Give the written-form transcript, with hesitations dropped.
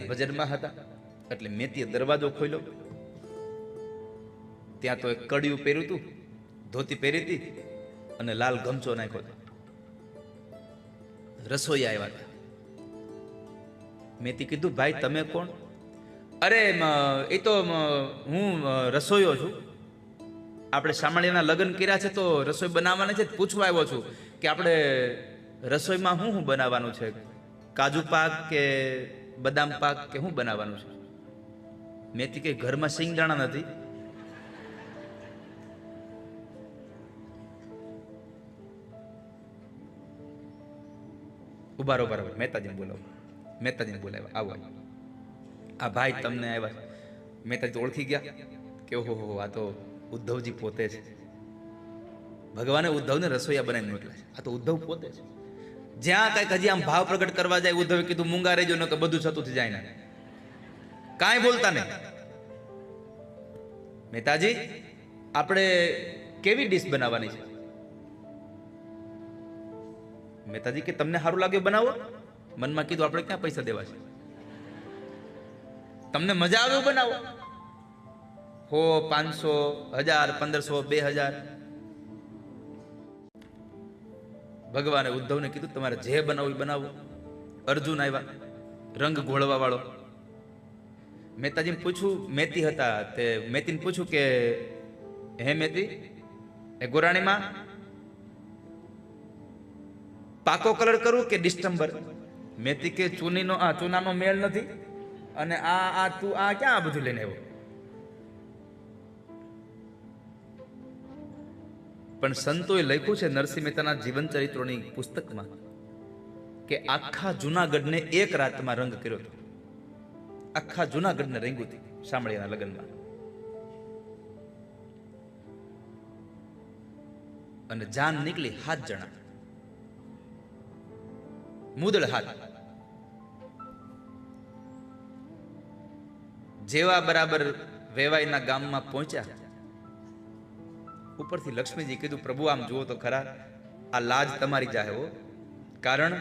ભજનમાં હતા એટલે મેતીએ દરવાજો ખોલ્યો. ત્યાં તો એક કડિયું પહેર્યું હતું, ધોતી પહેરી હતી અને લાલ ગમચો નાખ્યો હતો. રસોઈ આવ્યા હતા. મેતી કીધું, ભાઈ તમે કોણ? અરે એ તો હું રસોઈયો છું. આપણે શામળિયાના લગ્ન કર્યા છે તો રસોઈ બનાવવાની છે. પૂછવા આવ્યો છું કે આપણે રસોઈમાં શું બનાવવાનું છે? કાજુ પાક કે બદામ પાક કે શું બનાવવાનું છે? મેથી કે ઘરમાં સિંગદાણા નથી. ઉભા રહો, બરાબર. મહેતાજીને બોલાવો. મહેતાજીને બોલાવ્યા. આવો. આ ભાઈ તમને આવ્યા. મહેતાજી તો ઓળખી ગયા કે ઓહો હો, આ તો ઉદ્ધવજી પોતે છે. ભગવાને ઉદ્ધવને રસોઈયા બનાવીને મોકલ્યા છે. આ તો ઉદ્ધવ પોતે છે. જ્યાં કઈક હજી આમ ભાવ પ્રગટ કરવા જાય, ઉદ્ધવે કીધું મૂંગા રહેજો ને કે બધું છતું થઈ જાય ને. કાંઈ બોલતા નહીં. મહેતાજી, આપણે કેવી ડીશ બનાવવાની છે? મહેતાજી કે તમને સારું લાગ્યું બનાવો. મનમાં કીધું આપણે ક્યાં પૈસા દેવા છે? તમને મજા આવે બનાવો. 100, 500, 1000, 1500, 2000. ભગવાને ઉદ્ધવને કીધું તમારે જે બનાવવું એ બનાવો. અર્જુન આવ્યા, રંગ ઘોળવા વાળો. મહેતાજીને પૂછ્યું, મેતી હતા તે મેતીને પૂછ્યું કે હે મેતી, એ ગોરાણીમાં પાકો કલર કરું કે ડિસ્ટમ્બર? મેતી કે ચૂનાનો મેળ નથી અને આ તું આ ક્યાં આ બધું લઈને આવ્યો? પણ સંતોએ લખ્યું છે નરસિંહ મહેતાના જીવન ચરિત્રોની પુસ્તકમાં કે આખા જૂનાગઢને એક રાતમાં રંગ કર્યો હતો. આખા જૂનાગઢને રંગ્યું હતું શામળિયાના લગ્નમાં. અને જાન નીકળી 7 જણા, મુદળ હાથ. જેવા બરાબર વેવાઈના ગામમાં પહોંચ્યા, ઉપરથી લક્ષ્મીજી કીધું, પ્રભુ આમ જુઓ તો ખરા, આ લાજ તમારી જાહે હો. કારણ